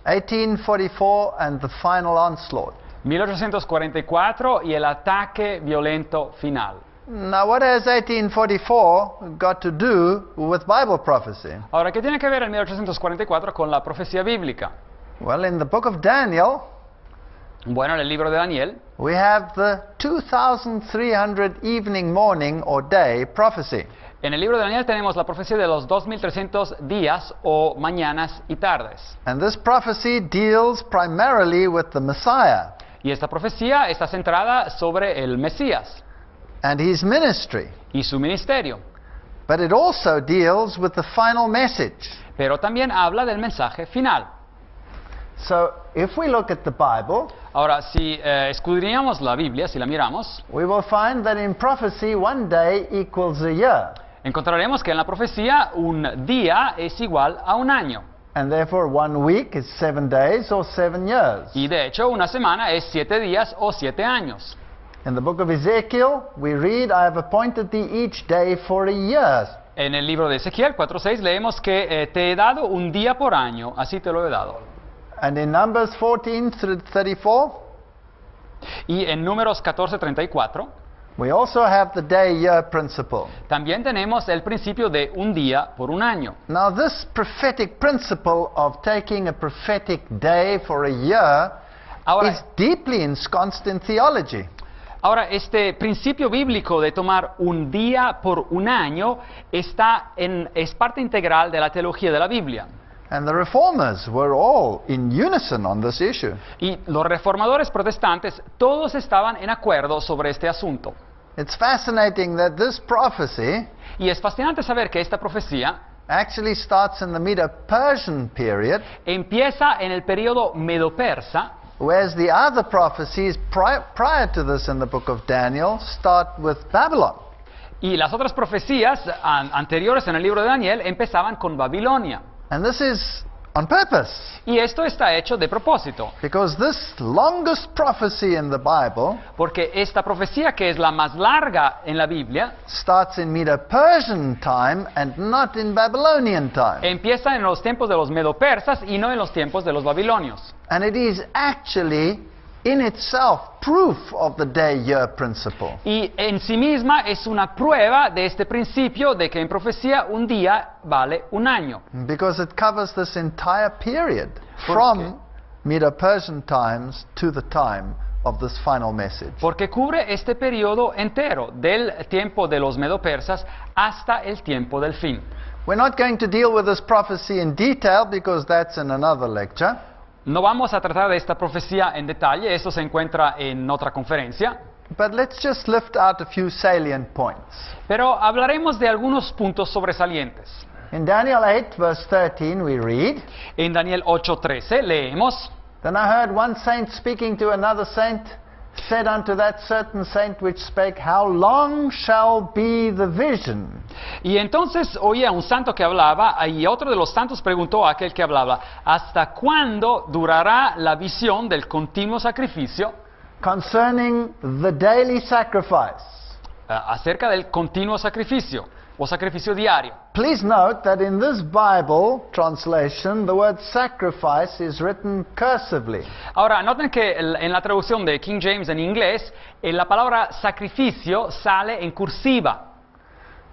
1844 and the final onslaught. 1844 y el ataque violento final. Now, what has 1844 got to do with Bible prophecy? Ahora, ¿qué tiene que ver el 1844 con la profecía bíblica? Well, in the book of Daniel, Bueno, en el libro de Daniel we have the 2300 evening, morning, or day prophecy. En el libro de Daniel tenemos la profecía de los 2300 días o mañanas y tardes. And this prophecy deals primarily with the Messiah Y esta profecía está centrada sobre el Mesías and his ministry. y su ministerio. But it also deals with the final message. Pero también habla del mensaje final. So, if we look at the Bible, Ahora, si escudriñamos la Biblia, si la miramos, we will find that in prophecy, one day equals a year. encontraremos que en la profecía un día es igual a un año. And therefore, 1 week is 7 days or 7 years. Y de hecho, una semana es 7 días o 7 años. In the book of Ezekiel, we read, I have appointed thee each day for a year. En el libro de Ezequiel 4:6 leemos que te he dado un día por año, así te lo he dado. And in Numbers 14:34, Y en Números 14:34 we also have the day-year principle. también tenemos el principio de un día por un año. Now, this prophetic principle of taking a prophetic day for a year Ahora, is deeply ensconced in theology. Ahora, este principio bíblico de tomar un día por un año es parte integral de la teología de la Biblia. And the reformers were all in unison on this issue. Y los reformadores protestantes todos estaban en acuerdo sobre este asunto. It's fascinating that this prophecy Y es fascinante saber que esta profecía actually starts in the Medo-Persian period, empieza en el periodo medo-persa, whereas the other prophecies prior to this in the book of Daniel start with Babylon. y las otras profecías anteriores en el libro de Daniel empezaban con Babilonia. And this is on purpose, Y esto está hecho de propósito, because this longest prophecy in the Bible porque esta profecía, que es la más larga en la Biblia, starts in Medo-Persian time and not in Babylonian time. empieza en los tiempos de los medo-persas y no en los tiempos de los babilonios. And it is actually in itself proof of the day-year principle. Y en sí misma es una prueba de este principio de que en profecía un día vale un año. Because it covers this entire period from Medo-Persian times to the time of this final message. Porque cubre este periodo entero, del tiempo de los medo-persas hasta el tiempo del fin. We're not going to deal with this prophecy in detail because that's in another lecture. No vamos a tratar de esta profecía en detalle, esto se encuentra en otra conferencia. But let's just lift out a few salient points. Pero hablaremos de algunos puntos sobresalientes. In Daniel 8, verse 13, we read, En Daniel 8:13 leemos: Then I heard one saint speaking to another saint, said unto that certain saint which spake, How long shall be the vision? Y entonces oía un santo que hablaba, y otro de los santos preguntó a aquel que hablaba: ¿hasta cuándo durará la visión del continuo sacrificio? Concerning the daily sacrifice. Acerca del continuo sacrificio o sacrificio diario. Please note that in this Bible translation, the word sacrifice is written cursively. Ahora, noten que en la traducción de King James en inglés, la palabra sacrificio sale en cursiva.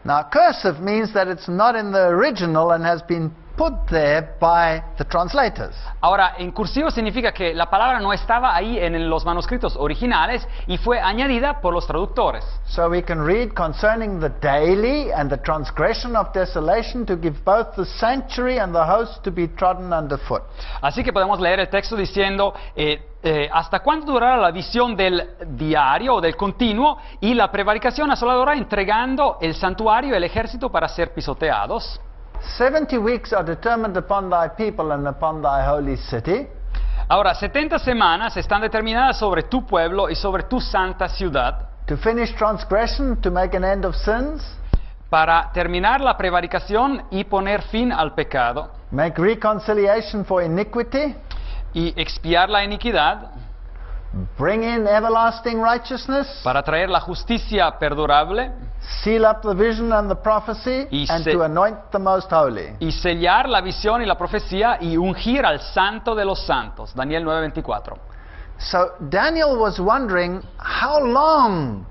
Now, cursive means that it's not in the original and has been put there by the translators. Ahora, en cursivo significa que la palabra no estaba ahí en los manuscritos originales y fue añadida por los traductores. So we can read concerning the daily and the transgression of desolation to give both the sanctuary and the host to be trodden underfoot. Así que podemos leer el texto diciendo: ¿hasta cuándo durará la visión del diario o del continuo y la prevaricación asoladora, entregando el santuario y el ejército para ser pisoteados? 70 weeks are determined upon thy people and upon thy holy city. Ahora, 70 semanas están determinadas sobre tu pueblo y sobre tu santa ciudad, To finish transgression, to make an end of sins, para terminar la prevaricación y poner fin al pecado, make reconciliation for iniquity, y expiar la iniquidad, bring in everlasting righteousness, para traer la justicia perdurable seal up the vision and the prophecy, Y and se- to anoint the most holy. y sellar la visión y la profecía y ungir al santo de los santos. Daniel 9:24. So Daniel was wondering, how long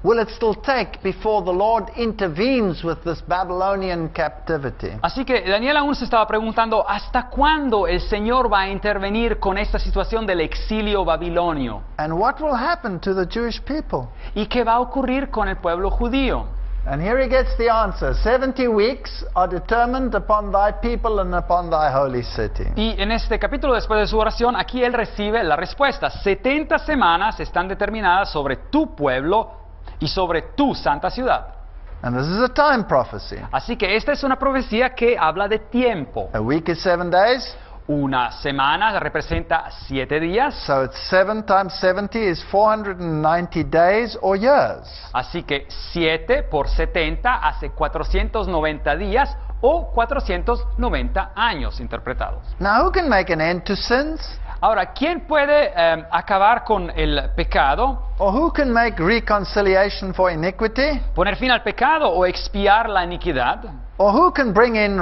will it still take before the Lord intervenes with this Babylonian captivity? Así que Daniel aún se estaba preguntando, ¿hasta cuándo el Señor va a intervenir con esta situación del exilio babilonio? And what will happen to the Jewish people? ¿Y qué va a ocurrir con el pueblo judío? And here he gets the answer. 70 weeks are determined upon thy people and upon thy holy city. Y en este capítulo, después de su oración, aquí él recibe la respuesta. 70 semanas están determinadas sobre tu pueblo y sobre tu santa ciudad. And this is a time prophecy. Así que esta es una profecía que habla de tiempo. A week is 7 days, Una semana representa 7 días. so it's 7 times 70 is 490 days or years. Así que 7 por 70 hace 490 días o 490 años interpretados. Now who can make an end to sins? Ahora, ¿quién puede acabar con el pecado, Or who can make reconciliation for iniquity? poner fin al pecado o expiar la iniquidad? Or who can bring in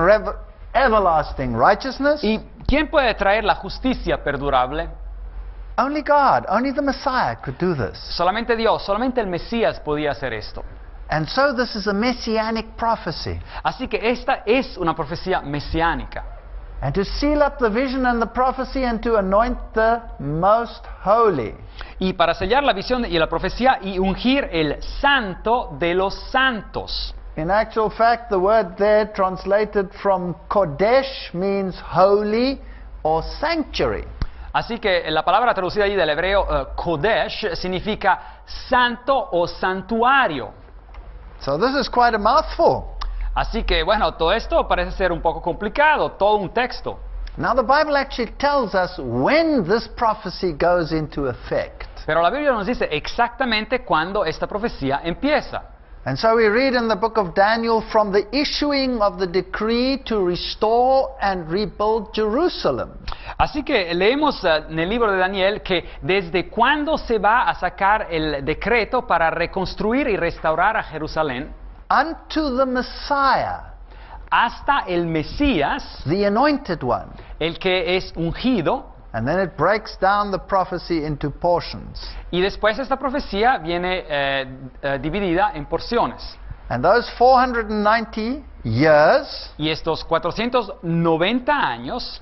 everlasting righteousness? ¿Y quién puede traer la justicia perdurable? Only God, only the Messiah could do this. Solamente Dios, solamente el Mesías podía hacer esto. And so this is a messianic prophecy. Así que esta es una profecía mesiánica. And to seal up the vision and the prophecy and to anoint the most holy. Y para sellar la visión y la profecía y ungir el santo de los santos. In actual fact, the word there translated from Kodesh means holy or sanctuary. Así que la palabra traducida allí del hebreo Kodesh significa santo o santuario. So this is quite a mouthful. Así que bueno, todo esto parece ser un poco complicado, todo un texto. Now the Bible actually tells us when this prophecy goes into effect. Pero la Biblia nos dice exactamente cuándo esta profecía empieza. And so we read in the book of Daniel from the issuing of the decree to restore and rebuild Jerusalem. Así que leemos en el libro de Daniel que desde cuándo se va a sacar el decreto para reconstruir y restaurar a Jerusalén Unto the Messiah, hasta el Mesías, the anointed one. el que es ungido, And then it breaks down the prophecy into portions. y después esta profecía viene dividida en porciones. And those 490 years Y estos 490 años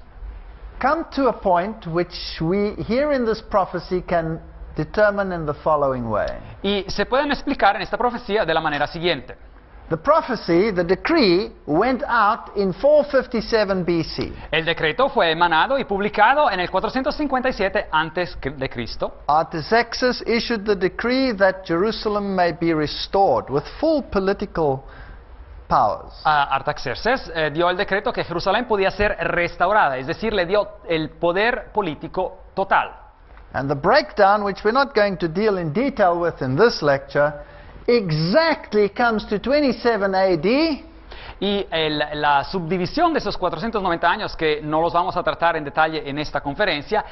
come to a point which we here in this prophecy can determine in the following way. y se pueden explicar en esta profecía de la manera siguiente. The prophecy, the decree, went out in 457 BC. El decreto fue emanado y publicado en el 457 antes de Cristo. Artaxerxes issued the decree that Jerusalem may be restored with full political powers. Artaxerxes dio el decreto que Jerusalén podía ser restaurada, es decir, le dio el poder político total. And the breakdown, which we're not going to deal in detail with in this lecture, exactly comes to 27 AD. Y la subdivisión de esos 490 años, que no los vamos a tratar en detalle en esta conferencia,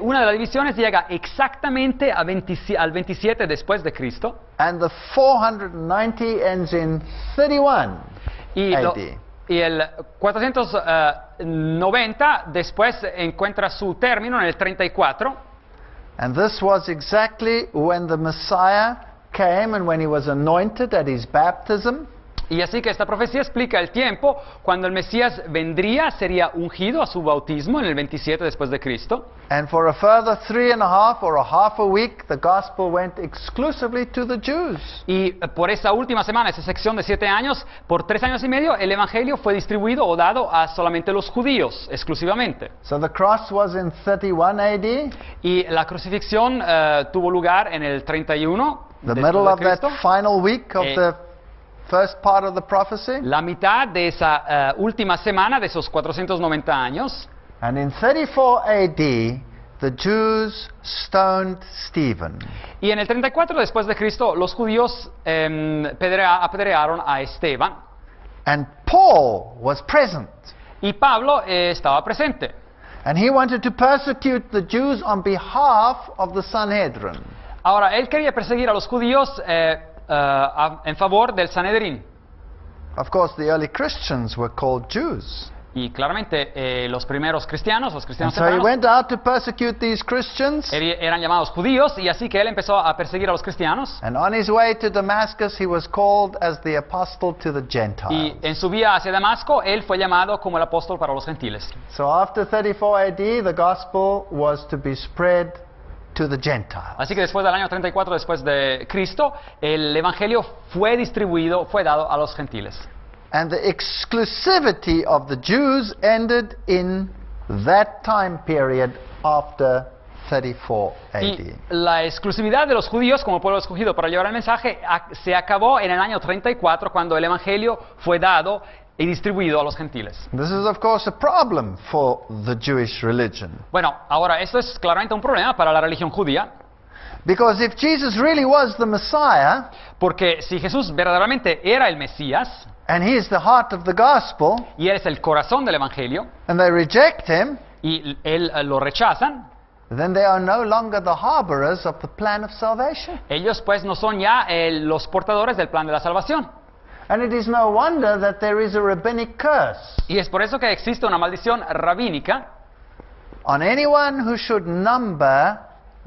una de las divisiones llega exactamente al 27 después de Cristo. And the 490 ends in 31 Y, AD. y el 490 después encuentra su término en el 34. And this was exactly when the Messiah came and when he was anointed at his baptism. Y así que esta profecía explica el tiempo cuando el Mesías vendría, sería ungido a su bautismo en el 27 después de Cristo. And for a further 3.5 or a half a week, the gospel went exclusively to the Jews. Y por esa última semana, esa sección de 7 años, por 3 años y medio, el Evangelio fue distribuido o dado a solamente los judíos, exclusivamente. So the cross was in 31 AD. Y la crucifixión tuvo lugar en el 31 The después middle de of that Cristo. final week of the first part of the prophecy. La mitad de esa última semana de esos 490 años. And in 34 AD, the Jews stoned Stephen. Y en el 34 después de Cristo, los judíos apedrearon a Esteban. And Paul was present. Y Pablo estaba presente. And he wanted to persecute the Jews on behalf of the Sanhedrin. Ahora, él quería perseguir a los judíos en favor del Sanedrín. Of course, the early Christians were called Jews. Y claramente los primeros cristianos, los And cristianos so he tempranos, went out to persecute these Christians. eran llamados judíos, y así que él empezó a perseguir a los cristianos. And on his way to Damascus, he was called as the apostle to the Y Gentiles. en su vía hacia Damasco, él fue llamado como el apóstol para los gentiles. So after 34 AD, the gospel was to be spread to the Gentiles. Así que después del año 34 después de Cristo, el evangelio fue distribuido, fue dado a los gentiles. And the exclusivity of the Jews ended in that time period after 34 AD. Y la exclusividad de los judíos como pueblo escogido para llevar el mensaje se acabó en el año 34, cuando el evangelio fue dado y distribuido a los gentiles. This is, of course, a problem for the Jewish religion. Bueno, ahora esto es claramente un problema para la religión judía, Because if Jesus really was the Messiah, porque si Jesús verdaderamente era el Mesías, and he is the heart of the gospel, y él es el corazón del evangelio, and they reject him, y él lo rechazan, then they are no longer the harborers of the plan of salvation. ellos pues no son ya los portadores del plan de la salvación. And it is no wonder that there is a rabbinic curse Y es por eso que existe una maldición rabínica on anyone who should number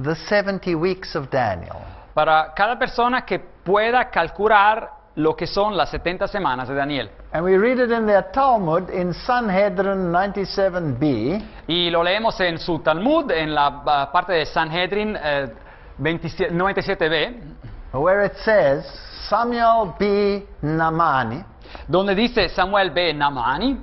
the 70 weeks of Daniel. para cada persona que pueda calcular lo que son las 70 semanas de Daniel. And we read it in their Talmud in Sanhedrin 97b. Y lo leemos en su Talmud, en la parte de Sanhedrin 97b, Where it says, Samuel B. Namani, donde dice Samuel B. Namani,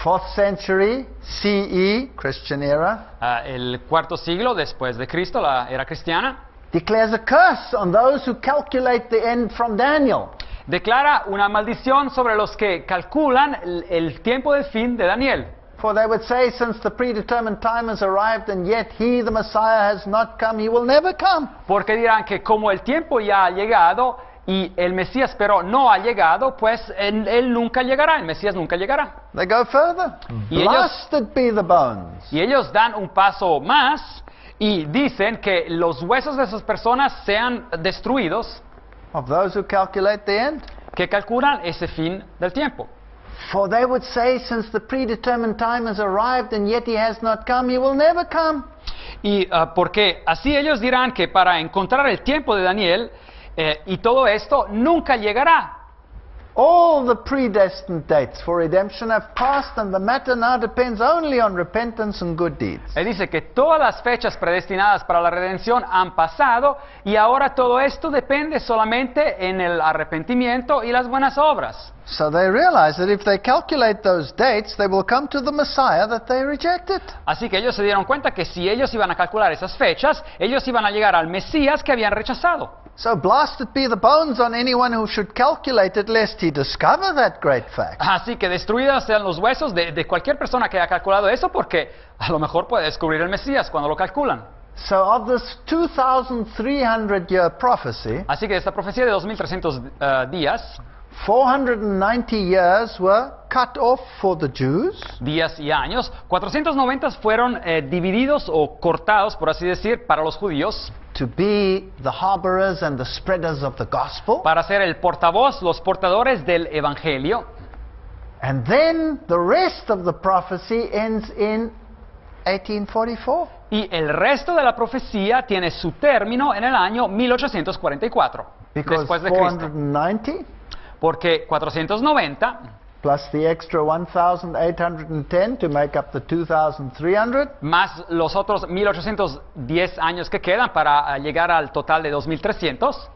4th century CE, Christian era, el cuarto siglo después de Cristo, la era cristiana, declares a curse on those who calculate the end from Daniel. declara una maldición sobre los que calculan el tiempo del fin de Daniel. For they would say, since the predetermined time has arrived and yet he, the Messiah, has not come, he will never come. Porque dirán que como el tiempo ya ha llegado y el Mesías pero no ha llegado, pues él nunca llegará, el Mesías nunca llegará. They go further. Y ellos- Blasted be the bones. Y ellos dan un paso más y dicen que los huesos de esas personas sean destruidos, Of those who calculate the end. que calculan ese fin del tiempo. For they would say, since the predetermined time has arrived and yet he has not come, he will never come. Y porque así ellos dirán que para encontrar el tiempo de Daniel y todo esto nunca llegará. All the predestined dates for redemption have passed, and the matter now depends only on repentance and good deeds. Él dice que todas las fechas predestinadas para la redención han pasado y ahora todo esto depende solamente en el arrepentimiento y las buenas obras. So they realize that if they calculate those dates, they will come to the Messiah that they rejected. Así que ellos se dieron cuenta que si ellos iban a calcular esas fechas, ellos iban a llegar al Mesías que habían rechazado. So blasted be the bones on anyone who should calculate it, lest he discover that great fact. Así que destruidos sean los huesos de cualquier persona que haya calculado eso, porque a lo mejor puede descubrir el Mesías cuando lo calculan. So of this 2,300-year prophecy, Así que de esta profecía de 2300 días, 490 years were cut off for the Jews, días y años, 490 fueron divididos o cortados, por así decir, para los judíos, to be the harborers and the spreaders of the gospel. para ser el portavoz, los portadores del evangelio. And then the rest of the prophecy ends in 1844. Y el resto de la profecía tiene su término en el año 1844, Because después de Cristo. 490 Porque 490 plus the extra 1,810 to make up the 2,300 más los otros 1810 años que quedan para llegar al total de 2300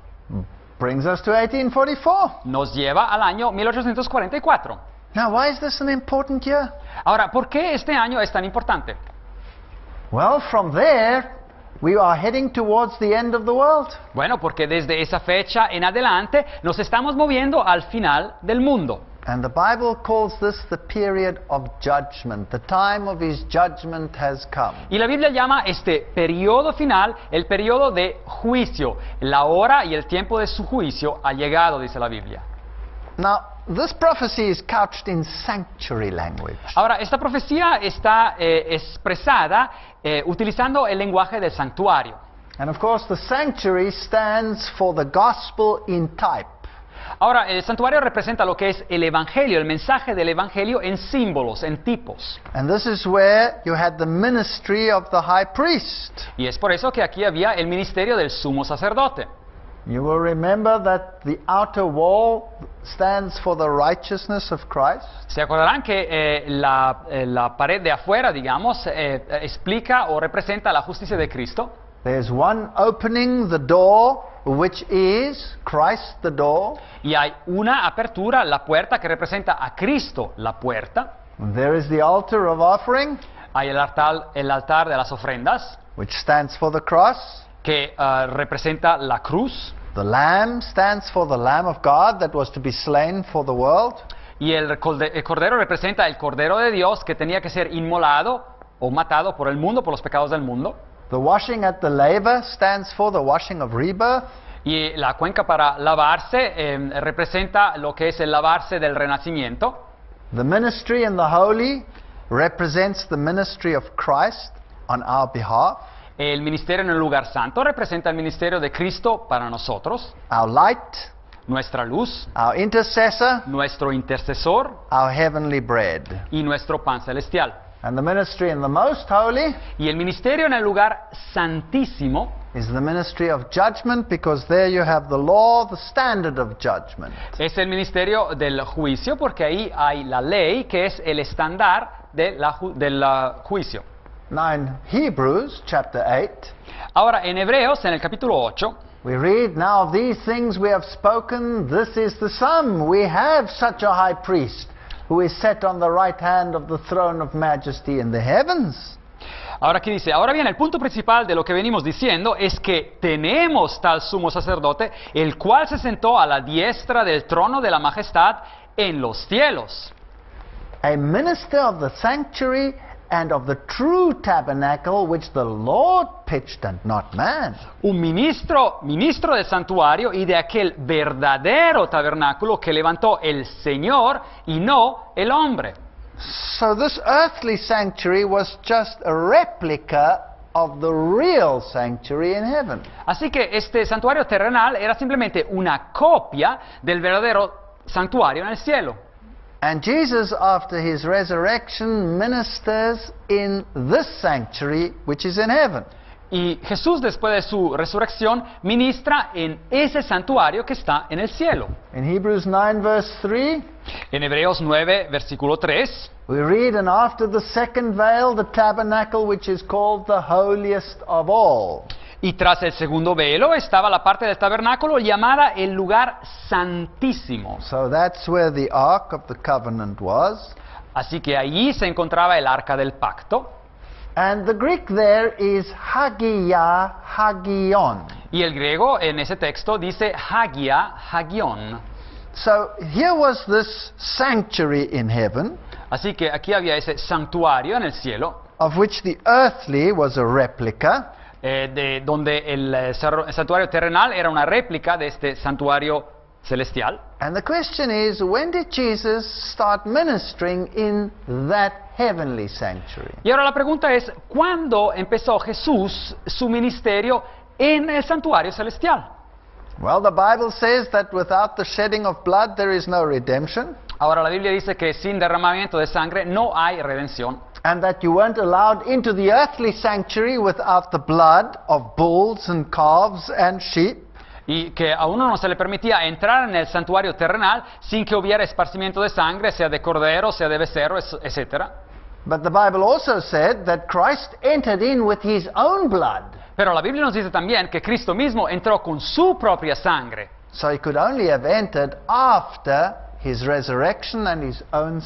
brings us to 1844. nos lleva al año 1844. Now, why is this an important year? Ahora, ¿por qué este año es tan importante? Well, from there, we are heading towards the end of the world. Bueno, porque desde esa fecha en adelante nos estamos moviendo al final del mundo. And the Bible calls this the period of judgment. The time of his judgment has come. Y la Biblia llama este periodo final el periodo de juicio. La hora y el tiempo de su juicio ha llegado, dice la Biblia. Now, this prophecy is couched in sanctuary language. Ahora, esta profecía está expresada utilizando el lenguaje del santuario. And of course, the sanctuary stands for the gospel in type. Ahora, el santuario representa lo que es el evangelio, el mensaje del evangelio en símbolos, en tipos. And this is where you had the ministry of the high priest. Y es por eso que aquí había el ministerio del sumo sacerdote. You will remember that the outer wall stands for the righteousness of Christ. Se acordarán que la pared de afuera, digamos, explica o representa la justicia de Cristo. There's one opening the door, which is Christ the door. Y hay una apertura, la puerta, que representa a Cristo, la puerta. And there is the altar of offering, Hay el altar de las ofrendas, which stands for the cross. que representa la cruz. The lamb stands for the Lamb of God that was to be slain for the world. Y el cordero representa el cordero de Dios que tenía que ser inmolado o matado por el mundo, por los pecados del mundo. The washing at the laver stands for the washing of rebirth. Y la cuenca para lavarse representa lo que es el lavarse del renacimiento. The ministry in the holy represents the ministry of Christ on our behalf. El ministerio en el lugar santo representa el ministerio de Cristo para nosotros. Our light, Nuestra luz, our intercessor, nuestro intercesor our heavenly bread. y nuestro pan celestial. And the ministry in the most holy Y el ministerio en el lugar santísimo is the ministry of judgment, because there you have the law, the standard of judgment. es el ministerio del juicio, porque ahí hay la ley que es el estándar del juicio. Now in Hebrews chapter 8, Ahora, en Hebreos, en el capítulo 8, we read, "Now of these things we have spoken, this is the sum. We have such a high priest, who is set on the right hand of the throne of majesty in the heavens." ahora aquí dice, ahora bien, el punto principal de lo que venimos diciendo es que tenemos tal sumo sacerdote, el cual se sentó a la diestra del trono de la majestad en los cielos. A minister of the sanctuary and of the true tabernacle which the Lord pitched and not man. Un ministro del santuario y de aquel verdadero tabernáculo que levantó el Señor y no el hombre. So this earthly sanctuary was just a replica of the real sanctuary in heaven. Así que este santuario terrenal era simplemente una copia del verdadero santuario en el cielo. And Jesus, after his resurrection, ministers in this sanctuary which is in heaven. Y Jesús, después de su resurrección, ministra en ese santuario que está en el cielo. In Hebrews 9 verse 3, En Hebreos 9, versículo 3, we read, "And after the second veil, the tabernacle which is called the holiest of all." y tras el segundo velo estaba la parte del tabernáculo llamada el lugar santísimo. So that's where the Ark of the Covenant was. Así que allí se encontraba el arca del pacto. And the Greek there is Hagia Hagion. Y el griego en ese texto dice Hagia Hagion. So here was this sanctuary in heaven, Así que aquí había ese santuario en el cielo, of which the earthly was a replica, donde el santuario terrenal era una réplica de este santuario celestial. and the question is, when did Jesus start ministering in that heavenly sanctuary? Y ahora la pregunta es, ¿cuándo empezó Jesús su ministerio en el santuario celestial? Well, the Bible says that without the shedding of blood there is no redemption, Ahora la Biblia dice que sin derramamiento de sangre no hay redención. and that you weren't allowed into the earthly sanctuary without the blood of bulls and calves and sheep. Y que a uno no se le permitía entrar en el santuario terrenal sin que hubiera esparcimiento de sangre, sea de cordero, sea de becerro, etc. But the Bible also said that Christ entered in with his own blood. Pero la Biblia nos dice también que Cristo mismo entró con su propia sangre. So he could only have entered after his resurrection and his own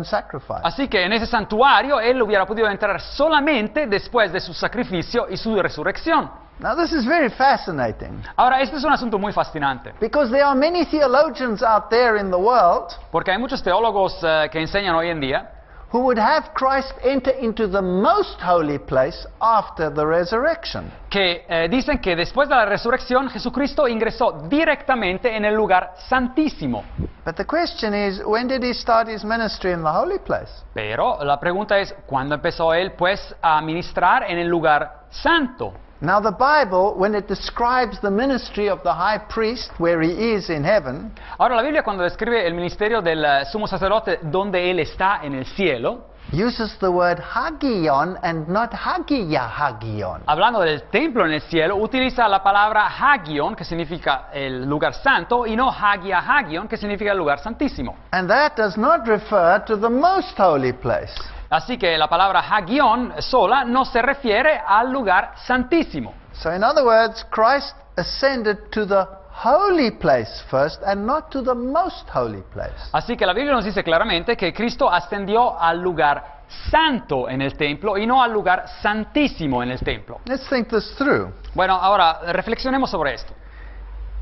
sacrifice. Así que en ese santuario él hubiera podido entrar solamente después de su sacrificio y su resurrección. Now this is very fascinating, Ahora, este es un asunto muy fascinante, because there are many theologians out there in the world porque hay muchos teólogos que enseñan hoy en día who would have Christ enter into the most holy place after the resurrection. Que dicen que después de la resurrección Jesucristo ingresó directamente en el lugar santísimo. But the question is, when did he start his ministry in the holy place? Pero la pregunta es, ¿cuándo empezó él pues a ministrar en el lugar santo? Now the Bible, when it describes the ministry of the high priest where he is in heaven, Ahora la Biblia cuando describe el ministerio del sumo sacerdote donde él está en el cielo, uses the word hagion and not hagia hagion. hablando del templo en el cielo, utiliza la palabra hagion, que significa el lugar santo, y no hagia hagion, que significa el lugar santísimo. And that does not refer to the most holy place. Así que la palabra hagion sola no se refiere al lugar santísimo. So in other words, Christ ascended to the holy place first and not to the most holy place. Así que la Biblia nos dice claramente que Cristo ascendió al lugar santo en el templo y no al lugar santísimo en el templo. Let's think this through. Bueno, ahora reflexionemos sobre esto.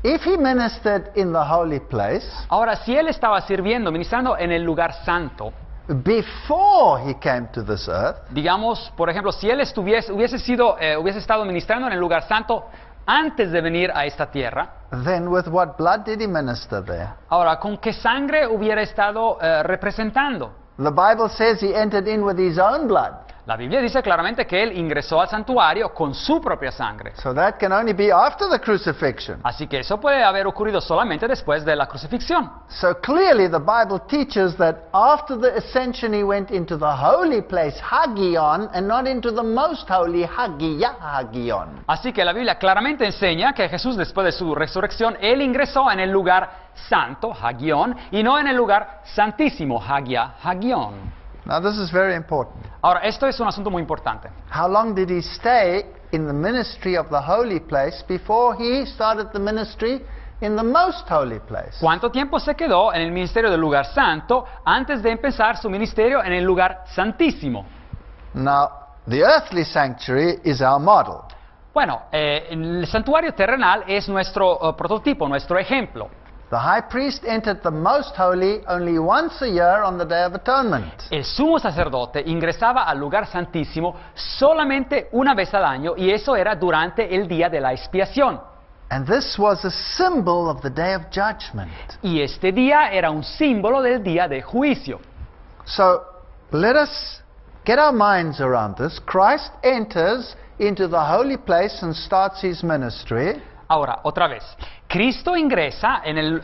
If he ministered in the holy place Ahora, si él estaba sirviendo, ministrando en el lugar santo, before he came to this earth, digamos, por ejemplo, si él hubiese estado ministrando en el lugar santo antes de venir a esta tierra, then with what blood did he minister there? ahora, ¿con qué sangre hubiera estado representando? The Bible says he entered in with his own blood. La Biblia dice claramente que él ingresó al santuario con su propia sangre. So that can only be after the crucifixion. Así que eso puede haber ocurrido solamente después de la crucifixión. So clearly the Bible teaches that after the ascension he went into the holy place, Hagion, and not into the most holy, Hagia Hagion. Así que la Biblia claramente enseña que Jesús, después de su resurrección, él ingresó en el lugar santo, Hagion, y no en el lugar santísimo, Hagia Hagion. Now this is very important. Ahora, esto es un asunto muy importante. How long did he stay in the ministry of the holy place before he started the ministry in the most holy place? ¿Cuánto tiempo se quedó en el ministerio del lugar santo antes de empezar su ministerio en el lugar santísimo? Now, the earthly sanctuary is our model. Bueno, el santuario terrenal es nuestro prototipo, nuestro ejemplo. The high priest entered the most holy only once a year on the Day of Atonement. El sumo sacerdote ingresaba al lugar santísimo solamente una vez al año y eso era durante el día de la expiación. And this was a symbol of the Day of Judgment. Y este día era un símbolo del día de juicio. So, let us get our minds around this. Christ enters into the holy place and starts his ministry. Ahora, otra vez, Cristo ingresa en el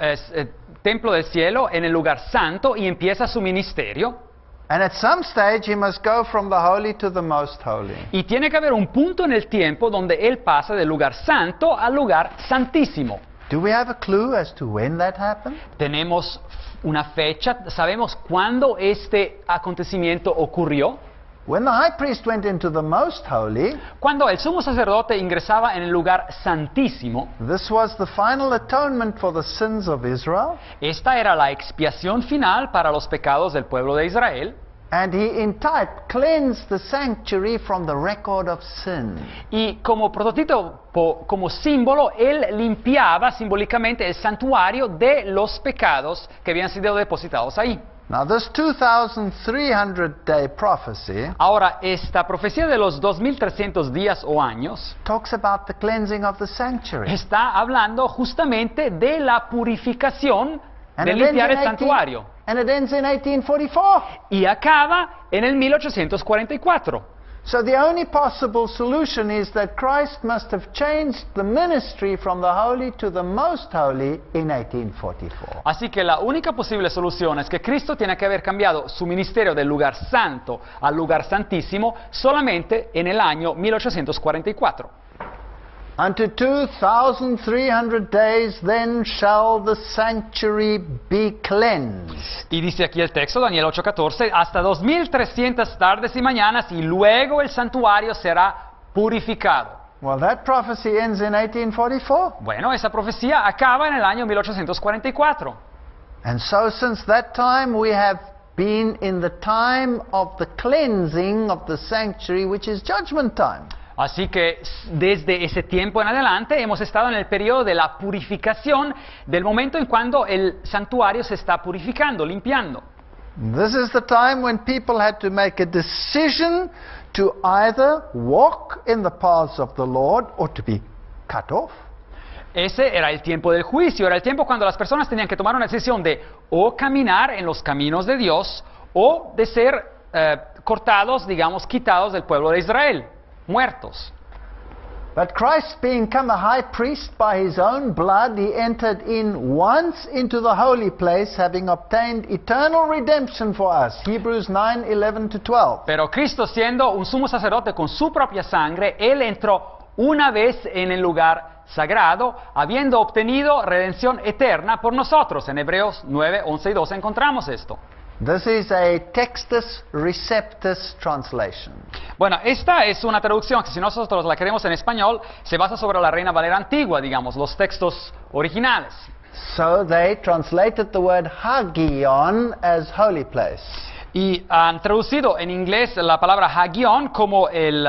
templo del cielo, en el lugar santo, y empieza su ministerio. And at some stage he must go from the holy to the most holy. Y tiene que haber un punto en el tiempo donde él pasa del lugar santo al lugar santísimo. Do we have a clue as to when that happened? ¿Tenemos una fecha? ¿Sabemos cuándo este acontecimiento ocurrió? When the high priest went into the most holy, Cuando el sumo sacerdote ingresaba en el lugar santísimo, this was the final atonement for the sins of Israel. esta era la expiación final para los pecados del pueblo de Israel. And he in type cleansed the sanctuary from the record of sin. Y como prototipo, como símbolo, él limpiaba simbólicamente el santuario de los pecados que habían sido depositados ahí. Now this 2,300-day prophecy Ahora, esta profecía de los 2300 días o años talks about the cleansing of the sanctuary. está hablando justamente de la purificación, And de it ends limpiar in el santuario. and it ends in 1844. Y acaba en el 1844. So the only possible solution is that Christ must have changed the ministry from the holy to the most holy in 1844. Así que la única posible solución es que Cristo tiene que haber cambiado su ministerio del lugar santo al lugar santísimo solamente en el año 1844. Unto 2,300 days then shall the sanctuary be cleansed. Y dice aquí el texto, Daniel 8:14, hasta 2300 tardes y mañanas y luego el santuario será purificado. Well, that prophecy ends in 1844. Bueno, esa profecía acaba en el año 1844. And so since that time we have been in the time of the cleansing of the sanctuary, which is judgment time. Así que desde ese tiempo en adelante hemos estado en el periodo de la purificación, del momento en cuando el santuario se está purificando, limpiando. This is the time when people had to make a decision to either walk in the paths of the Lord or to be cut off. Ese era el tiempo del juicio, era el tiempo cuando las personas tenían que tomar una decisión de o caminar en los caminos de Dios o de ser cortados, digamos, quitados del pueblo de Israel, muertos. But Christ, being come a high priest by his own blood, he entered in once into the holy place, having obtained eternal redemption for us. Hebrews 9:11-12. Pero Cristo, siendo un sumo sacerdote con su propia sangre, él entró una vez en el lugar sagrado, habiendo obtenido redención eterna por nosotros. En Hebreos 9:11-12 encontramos esto. This is a Textus Receptus translation. Bueno, esta es una traducción que si nosotros la queremos en español, se basa sobre la Reina Valera antigua, digamos, los textos originales. So they translated the word hagion as holy place. Y han traducido en inglés la palabra hagion como el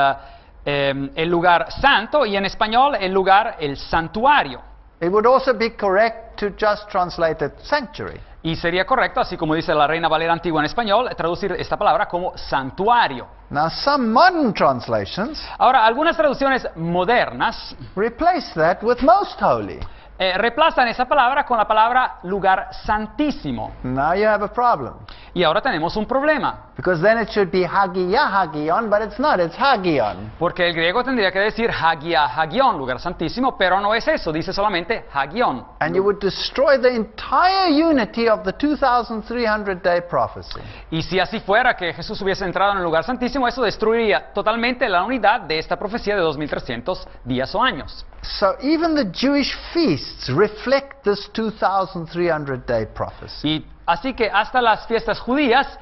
lugar santo y en español el santuario. It would also be correct to just translate it sanctuary. Y sería correcto, así como dice la Reina Valera antigua en español, traducir esta palabra como santuario. Now some modern translations Ahora, algunas traducciones modernas replace that with most holy. reemplazan esa palabra con la palabra lugar santísimo. Now you have a problem. Y ahora tenemos un problema, Because then it should be hagia hagion, but it's not, it's hagion. porque el griego tendría que decir hagia hagion, lugar santísimo, pero no es eso, dice solamente hagion. And you would destroy the entire unity of the 2,300-day prophecy. Y si así fuera que Jesús hubiese entrado en el lugar santísimo, eso destruiría totalmente la unidad de esta profecía de 2300 días o años. So even the Jewish feasts reflect this 2,300-day prophecy. Y así que hasta las fiestas judías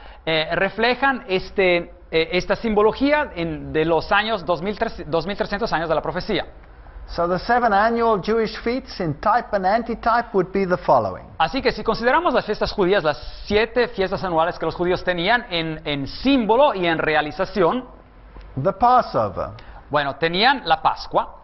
reflejan esta simbología de los años 2300 años de la profecía. So the 7 annual Jewish feasts in type and antitype would be the following. Así que si consideramos las fiestas judías, las 7 fiestas anuales que los judíos tenían en símbolo y en realización, The Passover. bueno, tenían la Pascua.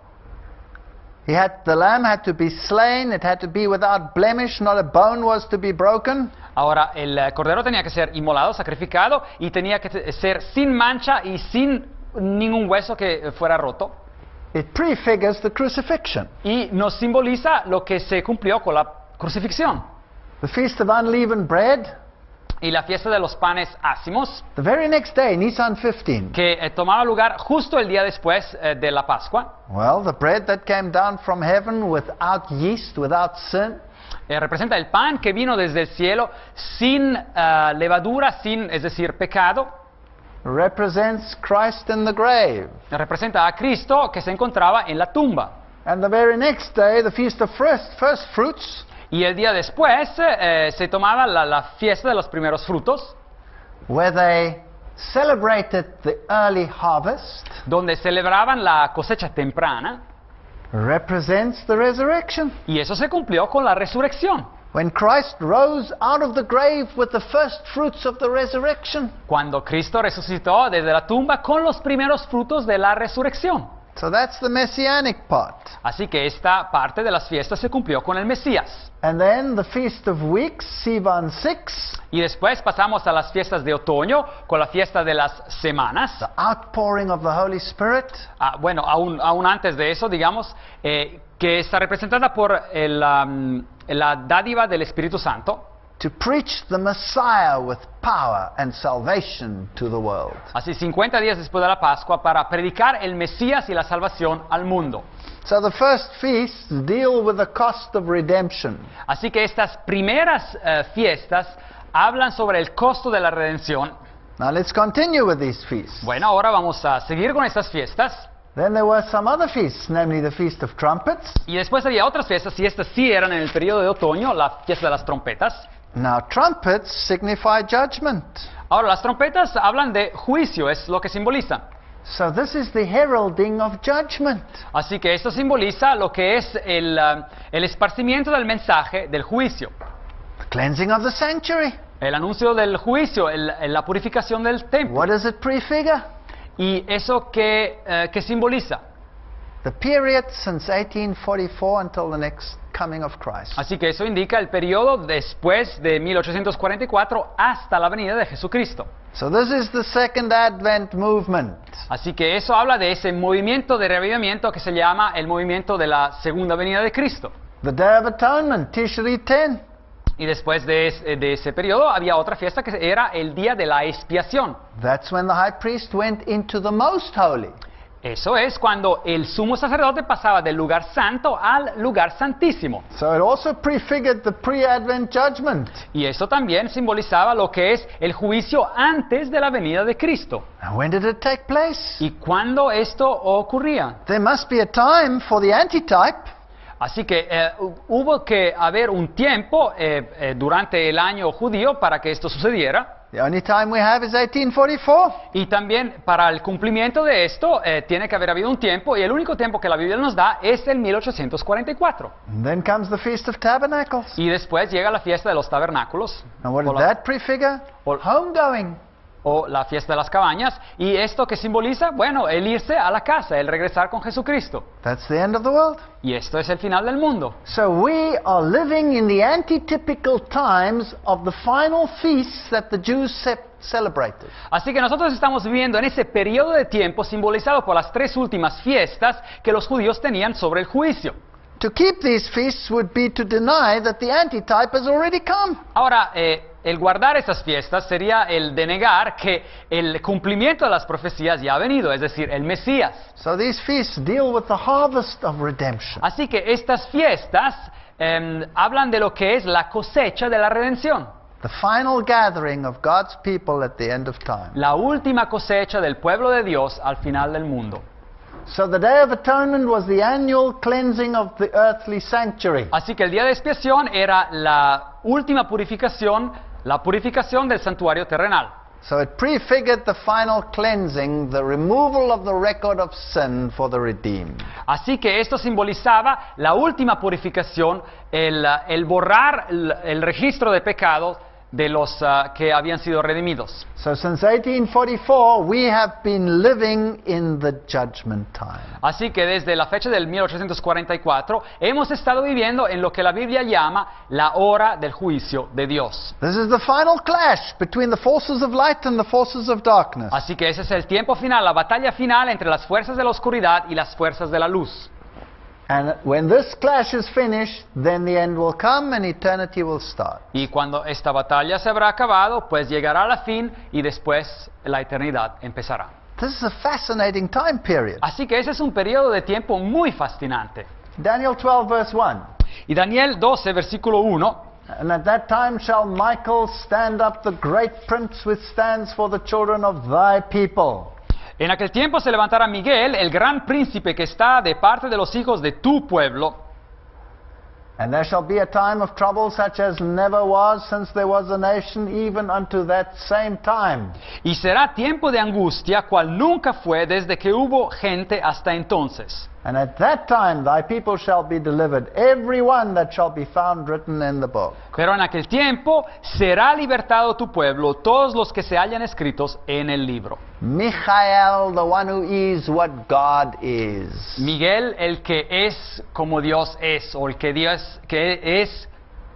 The lamb had to be slain, it had to be without blemish, not a bone was to be broken. Ahora, el cordero tenía que ser inmolado, sacrificado, y tenía que ser sin mancha y sin ningún hueso que fuera roto. It prefigures the crucifixion. Y nos simboliza lo que se cumplió con la crucifixión. The Feast of Unleavened Bread, Y la fiesta de los panes ácimos, the very next day, Nisan 15. que tomaba lugar justo el día después de la Pascua, Well, the bread that came down from heaven without yeast, without sin, representa el pan que vino desde el cielo sin levadura, es decir, pecado. represents Christ in the grave. Representa a Cristo que se encontraba en la tumba. And the very next day, the Feast of First Fruits, Y el día después se tomaba la fiesta de los primeros frutos, where they celebrated the early harvest, donde celebraban la cosecha temprana, represents the resurrection. y eso se cumplió con la resurrección. When Christ rose out of the grave with the first fruits of the resurrection. Cuando Cristo resucitó desde la tumba con los primeros frutos de la resurrección. So that's the messianic part. Así que esta parte de las fiestas se cumplió con el Mesías. And then the Feast of Weeks, Sivan 6, Y después pasamos a las fiestas de otoño con la fiesta de las semanas. the outpouring of the Holy Spirit, Bueno, aún antes de eso, digamos, que está representada por la dádiva del Espíritu Santo. to preach the Messiah with power and salvation to the world. Así 50 días después de la Pascua para predicar el Mesías y la salvación al mundo. So the first feasts deal with the cost of redemption. Así que estas primeras fiestas hablan sobre el costo de la redención. Now let's continue with these feasts. Bueno, ahora vamos a seguir con estas fiestas. Then there were some other feasts, namely the Feast of Trumpets. Y después había otras fiestas, y estas sí eran en el periodo de otoño, la fiesta de las trompetas. Now trumpets signify judgment. Ahora, las trompetas hablan de juicio, es lo que simboliza. So this is the heralding of judgment. Así que esto simboliza lo que es el esparcimiento del mensaje del juicio. The cleansing of the sanctuary. El anuncio del juicio, la purificación del templo. What does it prefigure? ¿Y eso qué simboliza? The period since 1844 until the next coming of Christ. Así que eso indica el periodo después de 1844 hasta la venida de Jesucristo. So this is the second Advent movement. Así que eso habla de ese movimiento de reavivamiento que se llama el movimiento de la segunda venida de Cristo. The Day of Atonement, Tishri 10. Y después de ese periodo había otra fiesta que era el día de la expiación. That's when the high priest went into the most holy. Eso es cuando el sumo sacerdote pasaba del lugar santo al lugar santísimo. So it also prefigured the pre-Advent judgment. Y eso también simbolizaba lo que es el juicio antes de la venida de Cristo. Now when did it take place? ¿Y cuándo esto ocurría? There must be a time for the antitype. Así que hubo que haber un tiempo durante el año judío para que esto sucediera. The only time we have is 1844. Y también para el cumplimiento de esto tiene que haber habido un tiempo, y el único tiempo que la Biblia nos da es el 1844. And then comes the Feast of Tabernacles. Y después llega la fiesta de los tabernáculos, And what did that prefigure? Homegoing. o la fiesta de las cabañas. ¿Y esto que simboliza? Bueno, el irse a la casa, el regresar con Jesucristo. That's the end of the world. Y esto es el final del mundo. So we are living in the antitypical times of the final feasts that the Jews celebrated. Así que nosotros estamos viviendo en ese periodo de tiempo simbolizado por las tres últimas fiestas que los judíos tenían sobre el juicio. To keep these feasts would be to deny that the antitype has already come. Ahora, el guardar esas fiestas sería el denegar que el cumplimiento de las profecías ya ha venido, es decir, el Mesías. So these feasts deal with the harvest of redemption. Así que estas fiestas hablan de lo que es la cosecha de la redención. The final gathering of God's people at the end of time. La última cosecha del pueblo de Dios al final del mundo. So the Day of Atonement was the annual cleansing of the earthly sanctuary. Así que el día de expiación era la última purificación, la purificación del santuario terrenal. So it prefigured the final cleansing, the removal of the record of sin for the redeemed. Así que esto simbolizaba la última purificación, el borrar el registro de pecados de los que habían sido redimidos. So since 1844 we have been living in the judgment time. Así que desde la fecha del 1844 hemos estado viviendo en lo que la Biblia llama la hora del juicio de Dios. This is the final clash between the forces of light and the forces of darkness. Así que ese es el tiempo final, la batalla final entre las fuerzas de la oscuridad y las fuerzas de la luz. And when this clash is finished, then the end will come and eternity will start. Y cuando esta batalla se habrá acabado, pues llegará la fin y después la eternidad empezará. This is a fascinating time period. Así que ese es un periodo de tiempo muy fascinante. Daniel 12 verse 1. Y Daniel 12, versículo 1. And at that time shall Michael stand up, the great prince which stands for the children of thy people. En aquel tiempo se levantará Miguel, el gran príncipe que está de parte de los hijos de tu pueblo. And there shall be a time of trouble such as never was since there was a nation, even unto that same time. Y será tiempo de angustia, cual nunca fue desde que hubo gente hasta entonces. And at that time thy people shall be delivered, every one that shall be found written in the book. Pero en aquel tiempo será libertado tu pueblo, todos los que se hallan escritos en el libro. Michael, the one who is what God is. Miguel, el que es como Dios es, o el que es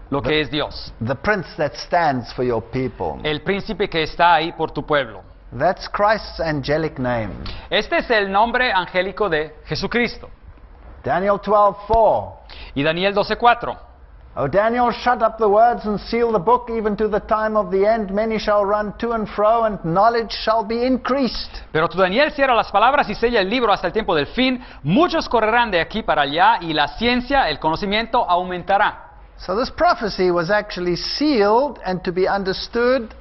lo que es Dios. The prince that stands for your people. El príncipe que está ahí por tu pueblo. That's Christ's angelic name. Este es el nombre angélico de Jesucristo. Daniel 12:4. Y Daniel 12:4. O Daniel, shut up the words and seal the book, even to the time of the end. Many shall run to and fro, and knowledge shall be increased. Pero tú, Daniel, cierra las palabras y sella el libro hasta el tiempo del fin. Muchos correrán de aquí para allá, y la ciencia, el conocimiento, aumentará. So this prophecy was actually sealed and to be understood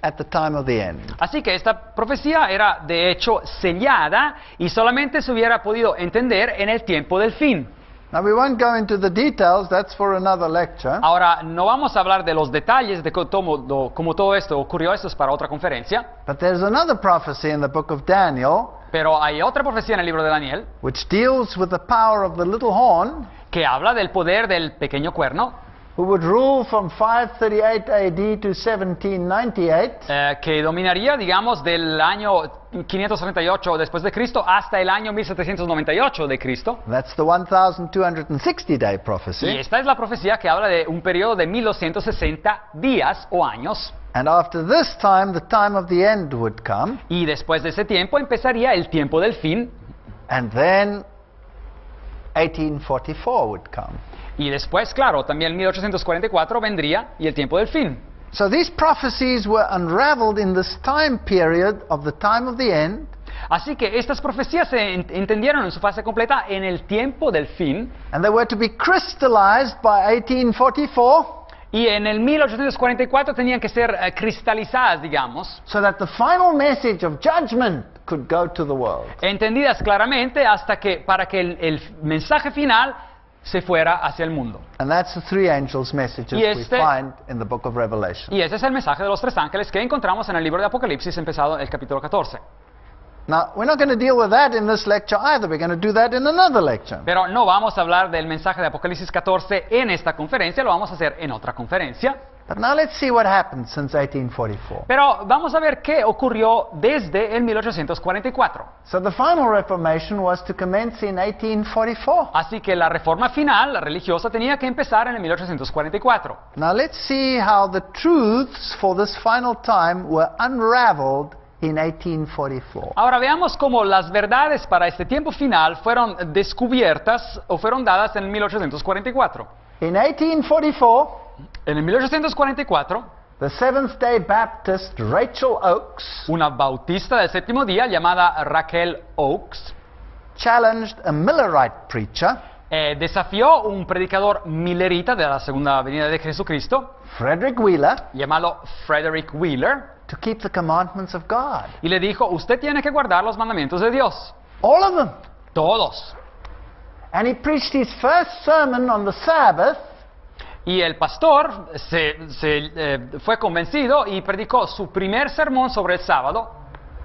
at the time of the end. Así que esta profecía era de hecho sellada y solamente se hubiera podido entender en el tiempo del fin. Now we won't go into the details, that's for another lecture. Ahora, no vamos a hablar de los detalles de cómo todo esto ocurrió, esto es para otra conferencia. But there's another prophecy in the book of Daniel Pero hay otra profecía en el libro de Daniel which deals with the power of the little horn. que habla del poder del pequeño cuerno. who would rule from 538 AD to 1798. Que dominaría, digamos, del año 538 después de Cristo hasta el año 1798 de Cristo. That's the 1260-day prophecy. Y esta es la profecía que habla de un periodo de 1260 días o años. And after this time, the time of the end would come. Y después de ese tiempo empezaría el tiempo del fin. And then 1844 would come. Y después, claro, también 1844 vendría y el tiempo del fin. So these prophecies were unraveled in this time period of the time of the end. Así que estas profecías se entendieron en su fase completa en el tiempo del fin. And they were to be crystallized by 1844. Y en el 1844 tenían que ser cristalizadas, digamos. So that the final message of judgment could go to the world. Entendidas claramente hasta que, para que el mensaje final se fuera hacia el mundo. And that's the three angels' messages we find in the book of Revelation. Y ese es el mensaje de los tres ángeles que encontramos en el libro de Apocalipsis, empezado el capítulo 14. Now, we're not going to deal with that in this lecture either. We're going to do that in another lecture. Pero no vamos a hablar del mensaje de Apocalipsis 14 en esta conferencia, lo vamos a hacer en otra conferencia. But now let's see what happened since 1844. Pero vamos a ver qué ocurrió desde el 1844. So the final Reformation was to commence in 1844. Así que la reforma final, la religiosa, tenía que empezar en el 1844. Now let's see how the truths for this final time were unraveled in 1844. Ahora veamos cómo las verdades para este tiempo final fueron descubiertas o fueron dadas en 1844. In 1844, en el 1844, the Seventh-day Baptist Rachel Oakes, una bautista del séptimo día llamada Raquel Oakes, challenged a Millerite preacher, desafió un predicador millerita de la segunda venida de Jesucristo, Frederick Wheeler, llamado Frederick Wheeler, to keep the commandments of God. Y le dijo, usted tiene que guardar los mandamientos de Dios. All of them. Todos. And he preached his first sermon on the Sabbath. Y el pastor fue convencido y predicó su primer sermón sobre el sábado.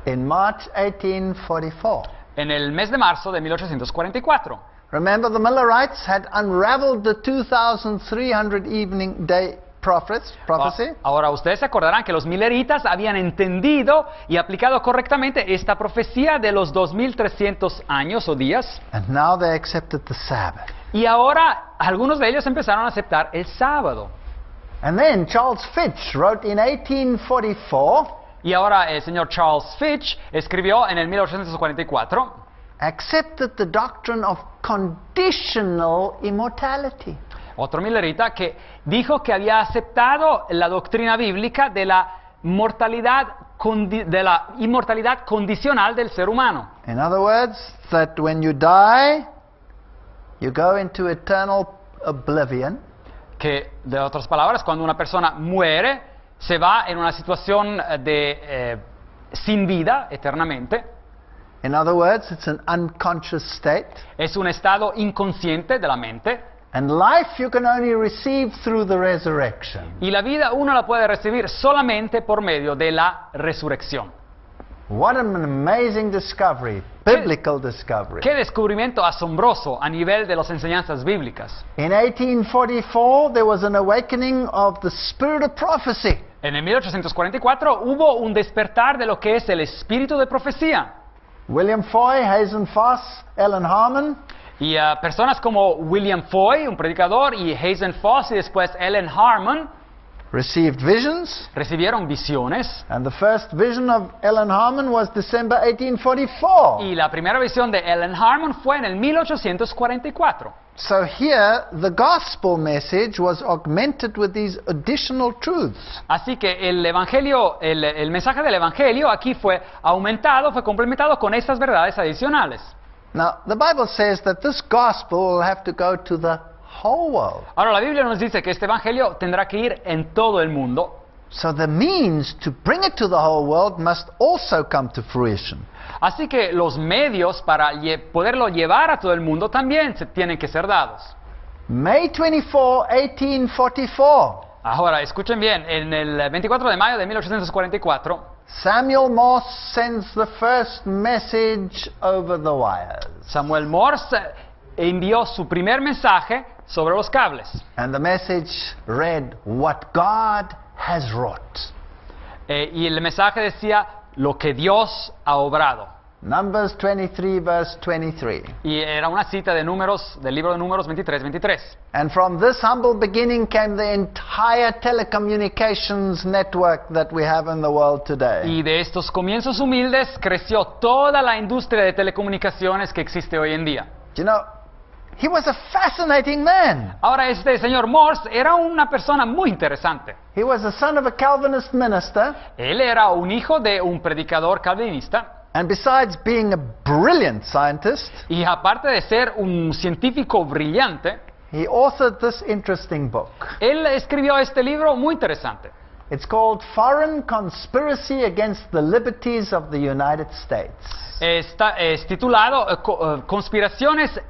In March 1844. En el mes de marzo de 1844. Remember, the Millerites had unraveled the 2,300 evening day prophecy. Ahora ustedes se acordarán que los milleritas habían entendido y aplicado correctamente esta profecía de los 2300 años o días. And now they accepted the Sabbath. Y ahora algunos de ellos empezaron a aceptar el sábado. And then Charles Fitch wrote in 1844. Y ahora el señor Charles Fitch escribió en el 1844. Accepted the doctrine of conditional immortality. Otro millerita que dijo que había aceptado la doctrina bíblica de la inmortalidad condicional del ser humano. In other words, that when you die, you go into eternal oblivion. Que, de otras palabras, cuando una persona muere, se va en una situación de sin vida eternamente. In other words, it's an unconscious state. Es un estado inconsciente de la mente. And life you can only receive through the resurrection. Y la vida uno la puede recibir solamente por medio de la resurrección. What an amazing discovery, biblical discovery. Qué descubrimiento asombroso a nivel de las enseñanzas bíblicas. In 1844 there was an awakening of the spirit of prophecy. En el 1844 hubo un despertar de lo que es el espíritu de profecía. William Foy, Hazen Foss, Ellen Harmon. Y personas como William Foy, un predicador, y Hazen Foss y después Ellen Harmon received visions. Recibieron visiones. And the first vision of Ellen Harmon was December 1844. Y la primera visión de Ellen Harmon fue en el 1844. So here the gospel message was augmented with these additional truths. Así que el evangelio, el mensaje del evangelio aquí fue aumentado, fue complementado con estas verdades adicionales. Now, the Bible says that this gospel will have to go to the whole world. Ahora la Biblia nos dice que este evangelio tendrá que ir en todo el mundo. So the means to bring it to the whole world must also come to fruition. Así que los medios para poderlo llevar a todo el mundo también tienen que ser dados. May 24, 1844. Ahora, escuchen bien, en el 24 de mayo de 1844, Samuel Morse sends the first message over the wires. Samuel Morse envió su primer mensaje sobre los cables. And the message read, "What God has wrought." Y el mensaje decía, lo que Dios ha obrado. Numbers 23, verse 23. Y era una cita de Números, del libro de Números 23. And from this humble beginning came the entire telecommunications network that we have in the world today. Y de estos comienzos humildes creció toda la industria de telecomunicaciones que existe hoy en día. You know, he was a fascinating man. Ahora, este señor Morse era una persona muy interesante. He was the son of a Calvinist minister. Él era un hijo de un predicador calvinista. And besides being a brilliant scientist, Y aparte de ser un científico brillante, he authored this interesting book. él escribió este libro muy interesante. It's called Foreign Conspiracy Against the Liberties of the United States. Es titulado Conspiraciones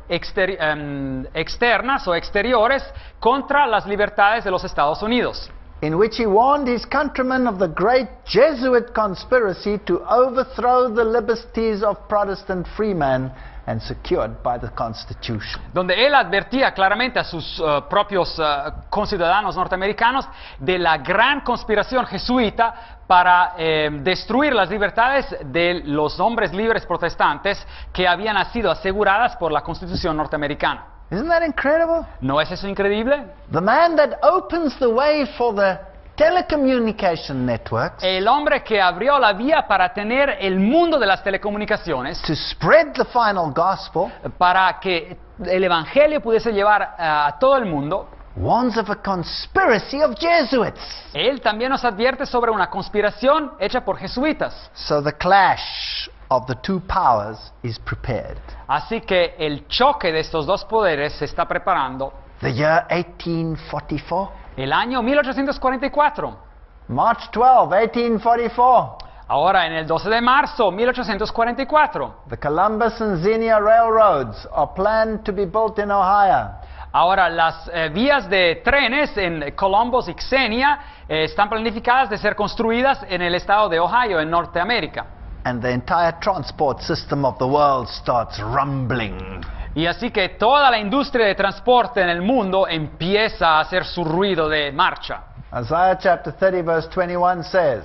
externas o exteriores contra las libertades de los Estados Unidos, In which he warned his countrymen of the great Jesuit conspiracy to overthrow the liberties of Protestant freemen and secured by the Constitution. donde él advertía claramente a sus propios conciudadanos norteamericanos de la gran conspiración jesuita para destruir las libertades de los hombres libres protestantes que habían sido aseguradas por la Constitución norteamericana. Isn't that incredible? ¿No es eso increíble? The man that opens the way for the telecommunication networks El hombre que abrió la vía para tener el mundo de las telecomunicaciones, to spread the final gospel para que el evangelio pudiese llevar a todo el mundo, warns of a conspiracy of Jesuits. él también nos advierte sobre una conspiración hecha por jesuitas. So the clash of the two powers is prepared. Así que el choque de estos dos poderes se está preparando. The year 1844. El año 1844. March 12, 1844. Ahora, en el 12 de marzo 1844. The Columbus and Xenia railroads are planned to be built in Ohio. Ahora, las vías de trenes en Columbus y Xenia están planificadas de ser construidas en el estado de Ohio, en Norteamérica. And the entire transport system of the world starts rumbling. Y así que toda la industria de transporte en el mundo empieza a hacer su ruido de marcha. Isaiah chapter 30 verse 21 says,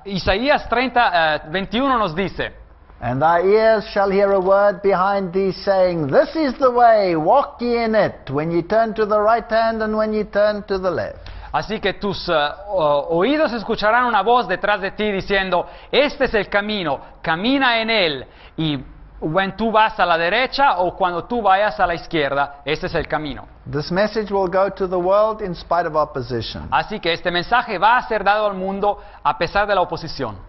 Isaías 21 nos dice, "And thy ears shall hear a word behind thee saying, This is the way, walk ye in it, when ye turn to the right hand and when ye turn to the left." así que tus oídos escucharán una voz detrás de ti diciendo, este es el camino, camina en él, y cuando tú vas a la derecha o cuando tú vayas a la izquierda, este es el camino. This message will go to the world in spite of opposition. Así que este mensaje va a ser dado al mundo a pesar de la oposición.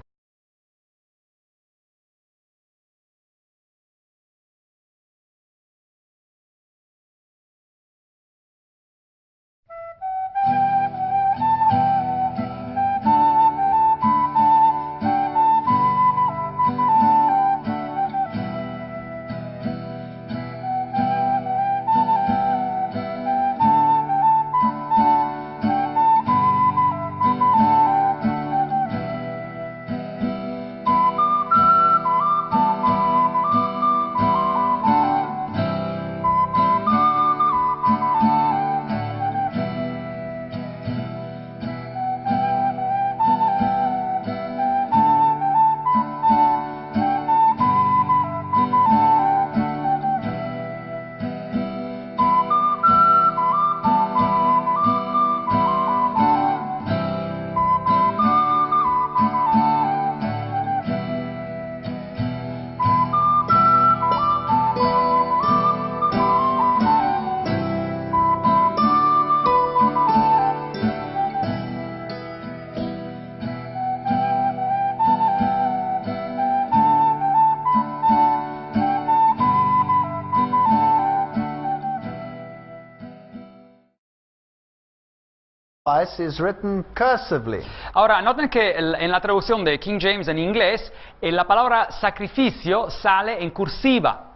Is written cursively. Ahora, noten que en la traducción de King James en inglés, la palabra sacrificio sale en cursiva.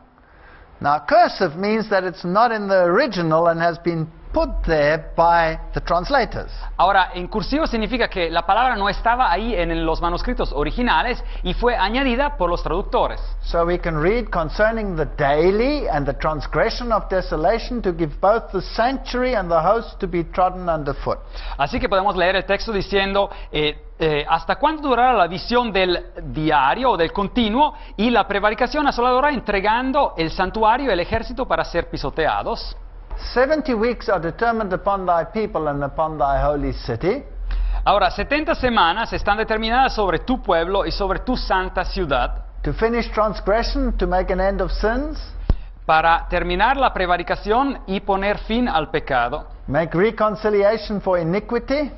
Now, cursive means that it's not in the original and has been put there by the translators. Ahora, en cursivo significa que la palabra no estaba ahí en los manuscritos originales y fue añadida por los traductores. So we can read concerning the daily and the transgression of desolation, to give both the sanctuary and the host to be trodden underfoot. Así que podemos leer el texto diciendo, ¿hasta cuándo durará la visión del diario o del continuo y la prevaricación asoladora, entregando el santuario y el ejército para ser pisoteados? 70 weeks are determined upon thy people and upon thy holy city. Ahora, 70 semanas están determinadas sobre tu pueblo y sobre tu santa ciudad, To finish transgression, to make an end of sins, para terminar la prevaricación y poner fin al pecado, make reconciliation for iniquity,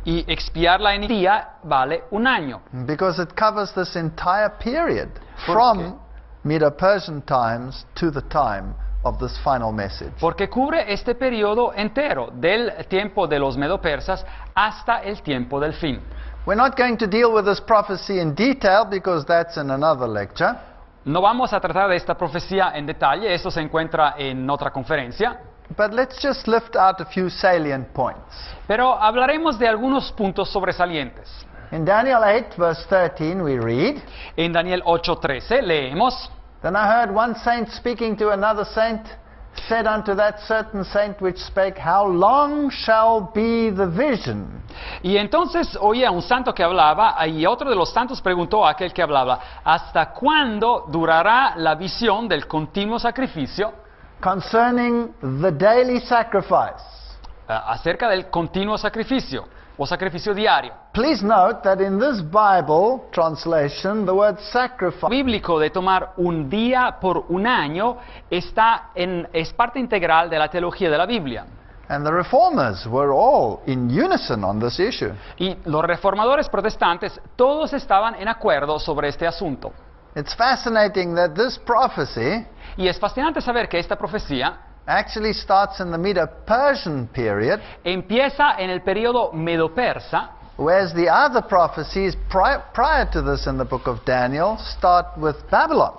y expiar la iniquidad vale un año. because it covers this entire period from Medo-Persian times to the time of this final message. Porque cubre este periodo entero, del tiempo de los medo-persas hasta el tiempo del fin. We're not going to deal with this prophecy in detail because that's in another lecture. No vamos a tratar de esta profecía en detalle, esto se encuentra en otra conferencia, But let's just lift out a few salient points. pero hablaremos de algunos puntos sobresalientes. In Daniel 8, verse 13, we read, En Daniel 8:13 leemos: Then I heard one saint speaking to another saint, said unto that certain saint which spake, How long shall be the vision? Y entonces oía a un santo que hablaba, y otro de los santos preguntó a aquel que hablaba: ¿hasta cuándo durará la visión del continuo sacrificio? Concerning the daily sacrifice. Acerca del continuo sacrificio o sacrificio diario. Please note that in this Bible translation, the word sacrifice Bíblico de tomar un día por un año es parte integral de la teología de la Biblia. and the reformers were all in unison on this issue. Y los reformadores protestantes todos estaban en acuerdo sobre este asunto. It's fascinating that this prophecy Y es fascinante saber que esta profecía actually starts in the Medo-Persian period, empieza en el periodo medo-persa, whereas the other prophecies prior to this in the book of Daniel start with Babylon.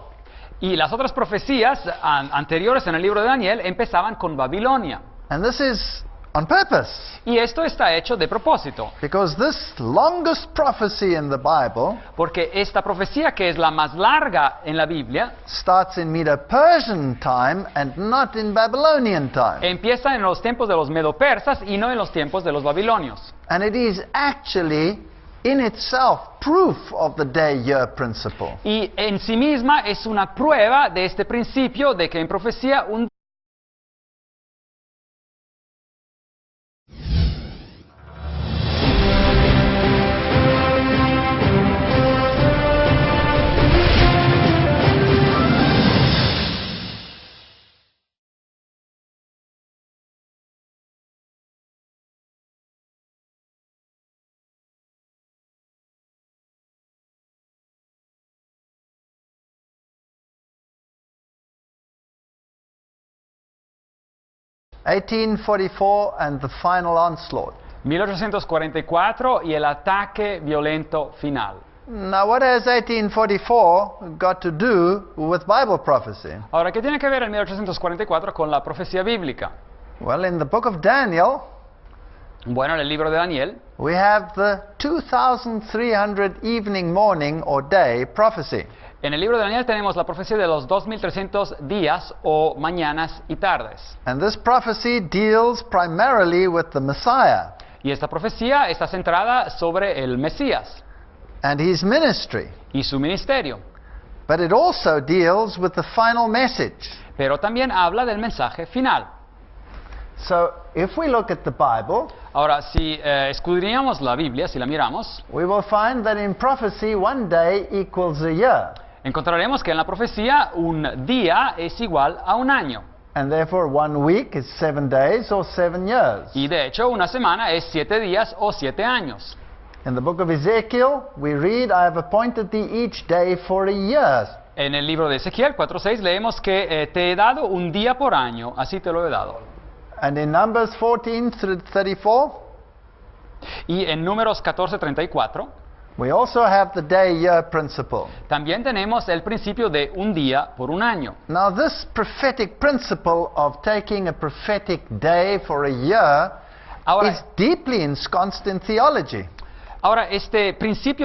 y las otras profecías anteriores en el libro de Daniel empezaban con Babilonia. And this is on purpose, Y esto está hecho de propósito, because this longest prophecy in the Bible porque esta profecía, que es la más larga en la Biblia, starts in Medo-Persian time and not in Babylonian time. empieza en los tiempos de los medo-persas y no en los tiempos de los babilonios. And it is actually in itself proof of the day-year principle. Y en sí misma es una prueba de este principio de que en profecía un (1844) and the final onslaught. 1844 y el ataque violento final. Now, what has 1844 got to do with Bible prophecy? Ahora, ¿qué tiene que ver el 1844 con la profecía bíblica? Well, in the book of Daniel, Bueno, en el libro de Daniel we have the 2,300 evening, morning, or day prophecy. En el libro de Daniel tenemos la profecía de los 2300 días o mañanas y tardes. And this prophecy deals primarily with the Messiah Y esta profecía está centrada sobre el Mesías and his ministry. y su ministerio. But it also deals with the final message. Pero también habla del mensaje final. So, if we look at the Bible, Ahora, si escudriñamos la Biblia, si la miramos, we will find that in prophecy, one day equals a year. encontraremos que en la profecía un día es igual a un año. And therefore, 1 week is 7 days or 7 years. Y de hecho, una semana es 7 días o 7 años. In the book of Ezekiel, we read, I have appointed thee each day for a year. En el libro de Ezequiel 4:6 leemos que te he dado un día por año, así te lo he dado. And in Numbers 14 through 34, Y en Números 14:34 We also have the day-year principle. También tenemos el principio de un día por un año. Now, this prophetic principle of taking a prophetic day for a year Ahora, is deeply ensconced in theology. ahora este principio